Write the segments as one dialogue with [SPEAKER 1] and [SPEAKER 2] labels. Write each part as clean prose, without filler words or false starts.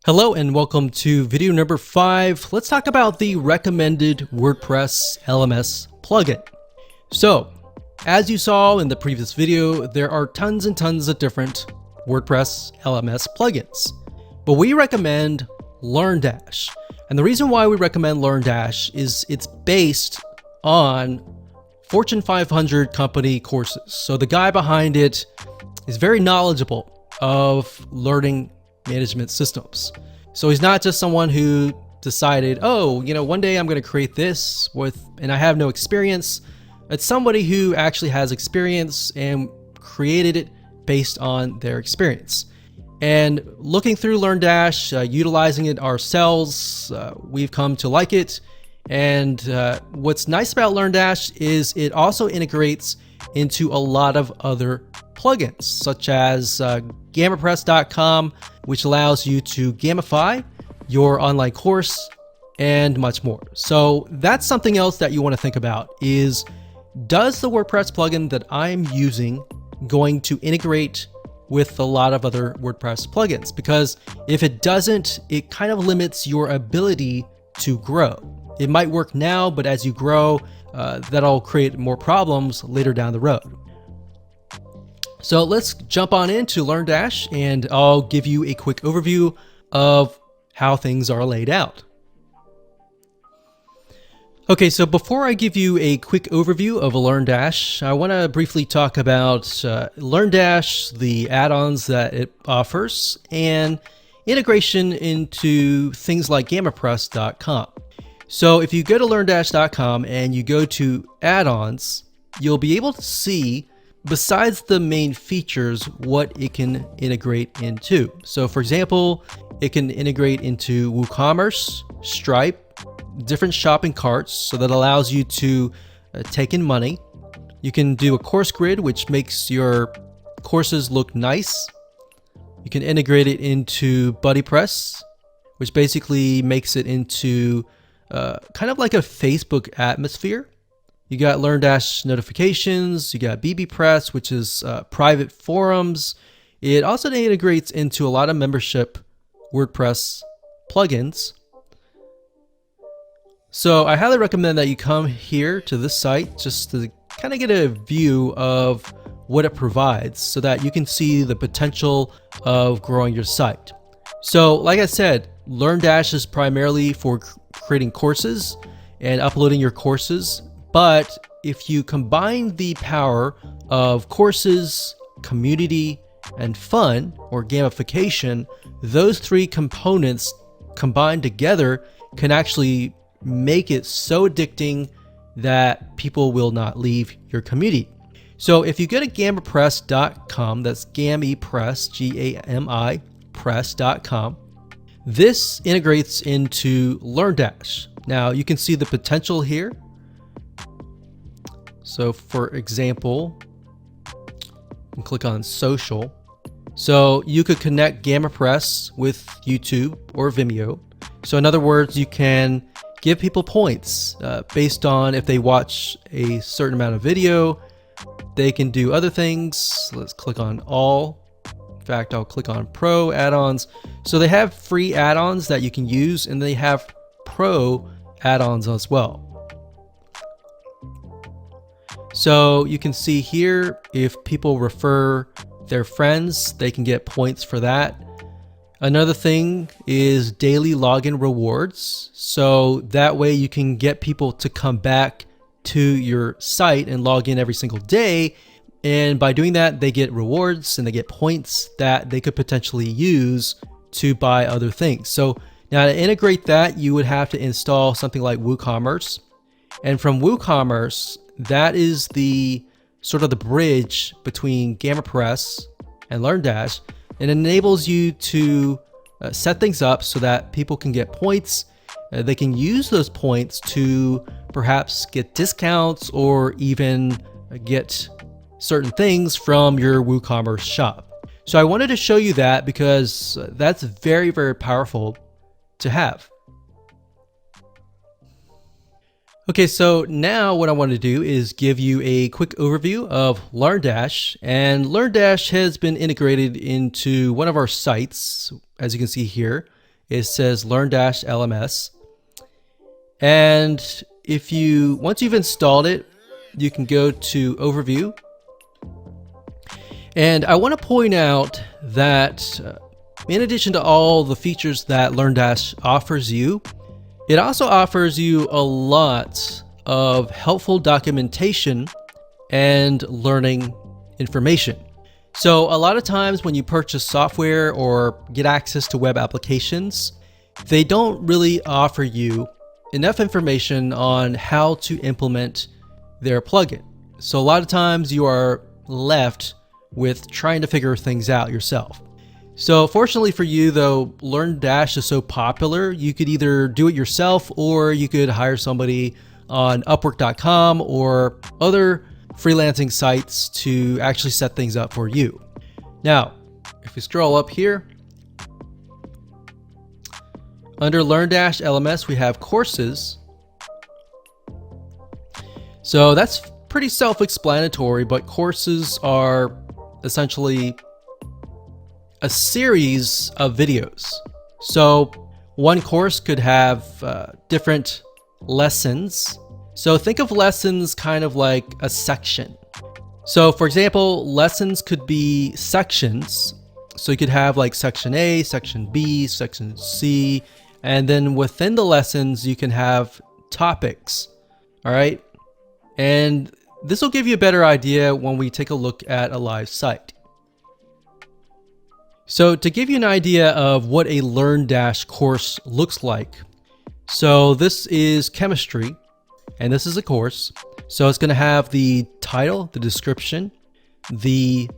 [SPEAKER 1] Hello and welcome to video number 5. Let's talk about the recommended WordPress LMS plugin. So, as you saw in the previous video, there are tons and tons of different WordPress LMS plugins, but we recommend LearnDash. And the reason why we recommend LearnDash is it's based on Fortune 500 company courses. So the guy behind it is very knowledgeable of learning management systems. So he's not just someone who decided, oh, one day I'm going to create this and I have no experience. It's somebody who actually has experience and created it based on their experience. And looking through LearnDash, utilizing it ourselves, we've come to like it. And what's nice about LearnDash is it also integrates into a lot of other plugins, such as GammaPress.com, which allows you to gamify your online course and much more. So that's something else that you want to think about is, does the WordPress plugin that I'm using going to integrate with a lot of other WordPress plugins? Because if it doesn't, it kind of limits your ability to grow. It might work now, but as you grow, that'll create more problems later down the road. So let's jump on into LearnDash and I'll give you a quick overview of how things are laid out. Okay, so before I give you a quick overview of LearnDash, I want to briefly talk about LearnDash, the add-ons that it offers, and integration into things like GammaPress.com. So if you go to LearnDash.com and you go to add-ons, you'll be able to see, besides the main features, what it can integrate into. So for example, it can integrate into WooCommerce, Stripe, different shopping carts, so that allows you to take in money. You can do a course grid, which makes your courses look nice. You can integrate it into BuddyPress, which basically makes it into kind of like a Facebook atmosphere. You got LearnDash notifications, you got bbPress, which is private forums. It also integrates into a lot of membership WordPress plugins. So I highly recommend that you come here to this site just to kind of get a view of what it provides so that you can see the potential of growing your site. So like I said, LearnDash is primarily for creating courses and uploading your courses. But if you combine the power of courses, community, and fun, or gamification, those three components combined together can actually make it so addicting that people will not leave your community. So if you go to GammaPress.com, that's GamiPress, G-A-M-I, press.com, this integrates into LearnDash. Now you can see the potential here. So for example, you can click on social. So you could connect GammaPress with YouTube or Vimeo. So in other words, you can give people points based on if they watch a certain amount of video. They can do other things. Let's click on all. In fact, I'll click on Pro add-ons. So they have free add-ons that you can use, and they have Pro add-ons as well. So you can see here, if people refer their friends, they can get points for that. Another thing is daily login rewards. So that way you can get people to come back to your site and log in every single day. And by doing that, they get rewards and they get points that they could potentially use to buy other things. So now to integrate that, you would have to install something like WooCommerce. And from WooCommerce, that is the sort of the bridge between GammaPress and LearnDash. It enables you to set things up so that people can get points. They can use those points to perhaps get discounts or even get certain things from your WooCommerce shop. So I wanted to show you that because that's very, very powerful to have. Okay, so now what I want to do is give you a quick overview of LearnDash. And LearnDash has been integrated into one of our sites, as you can see here. It says learn-LMS. And once you've installed it, you can go to Overview. And I want to point out that in addition to all the features that LearnDash offers you, it also offers you a lot of helpful documentation and learning information. So a lot of times when you purchase software or get access to web applications, they don't really offer you enough information on how to implement their plugin. So a lot of times you are left with trying to figure things out yourself. So fortunately for you though, LearnDash is so popular, you could either do it yourself or you could hire somebody on Upwork.com or other freelancing sites to actually set things up for you. Now, if we scroll up here, under Learn-LMS, we have courses. So that's pretty self-explanatory, but courses are essentially a series of videos. So one course could have different lessons. So think of lessons kind of like a section. So for example, lessons could be sections. So you could have like section A, section B, section C, and then within the lessons, you can have topics. All right. And this will give you a better idea when we take a look at a live site. So to give you an idea of what a LearnDash course looks like. So this is chemistry, and this is a course. So it's going to have the title, the description, the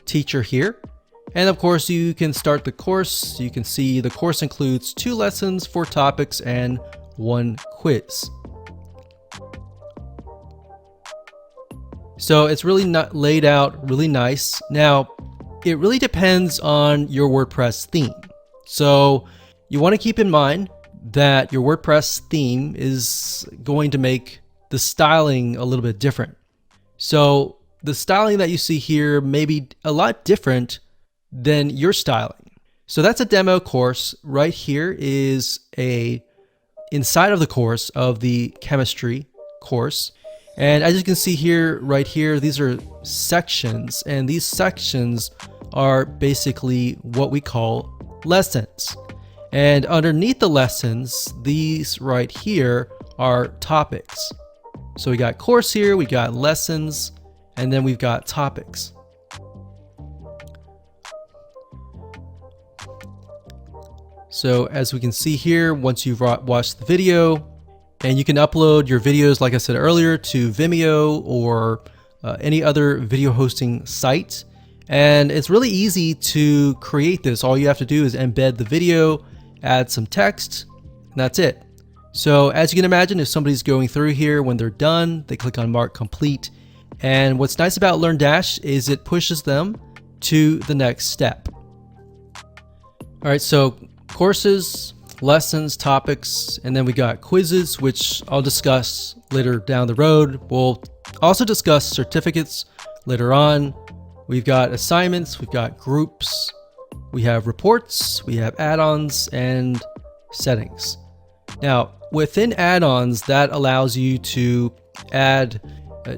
[SPEAKER 1] teacher here. And of course, you can start the course. You can see the course includes 2 lessons, 4 topics, and 1 quiz. So it's really not laid out really nice. Now, it really depends on your WordPress theme. So you want to keep in mind that your WordPress theme is going to make the styling a little bit different. So the styling that you see here may be a lot different than your styling. So that's a demo course. Right here is inside of the course of the chemistry course. And as you can see here, right here, these are sections, and these sections are basically what we call lessons. And underneath the lessons, these right here are topics. So we got course here, we got lessons, and then we've got topics. So as we can see here, once you've watched the video, and you can upload your videos, like I said earlier, to Vimeo or any other video hosting site. And it's really easy to create this. All you have to do is embed the video, add some text, and that's it. So as you can imagine, if somebody's going through here, when they're done, they click on Mark Complete. And what's nice about LearnDash is it pushes them to the next step. All right, so courses, lessons, topics, and then we got quizzes, which I'll discuss later down the road. We'll also discuss certificates later on. We've got assignments, we've got groups, we have reports, we have add-ons, and settings. Now, within add-ons, that allows you to add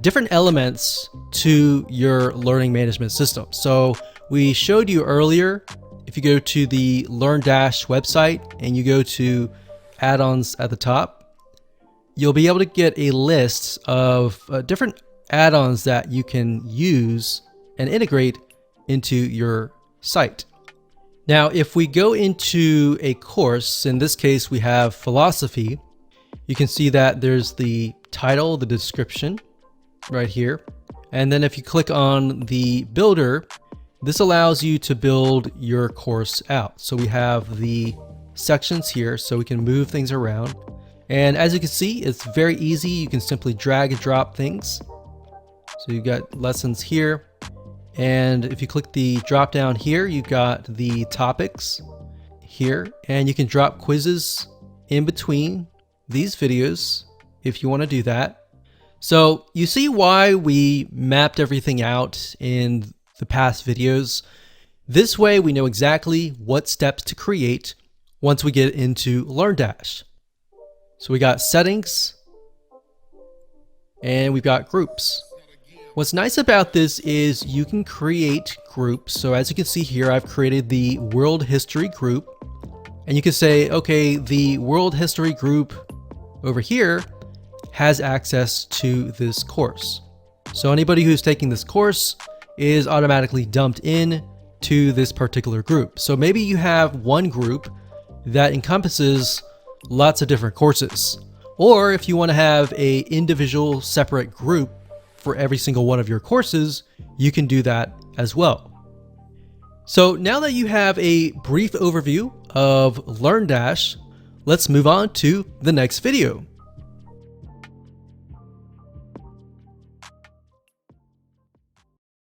[SPEAKER 1] different elements to your learning management system. So we showed you earlier, if you go to the LearnDash website and you go to add-ons at the top, you'll be able to get a list of different add-ons that you can use and integrate into your site. Now, if we go into a course, in this case, we have philosophy, you can see that there's the title, the description right here. And then if you click on the builder, this allows you to build your course out. So we have the sections here, so we can move things around. And as you can see, it's very easy. You can simply drag and drop things. So you've got lessons here. And if you click the drop down here, you've got the topics here, and you can drop quizzes in between these videos if you want to do that. So you see why we mapped everything out in the past videos. This way we know exactly what steps to create, once we get into LearnDash. So we got settings and we've got groups. What's nice about this is you can create groups. So as you can see here, I've created the world history group, and you can say, okay, the world history group over here has access to this course. So anybody who's taking this course is automatically dumped in to this particular group. So maybe you have one group that encompasses lots of different courses. Or if you want to have an individual separate group for every single one of your courses, you can do that as well. So now that you have a brief overview of LearnDash, let's move on to the next video.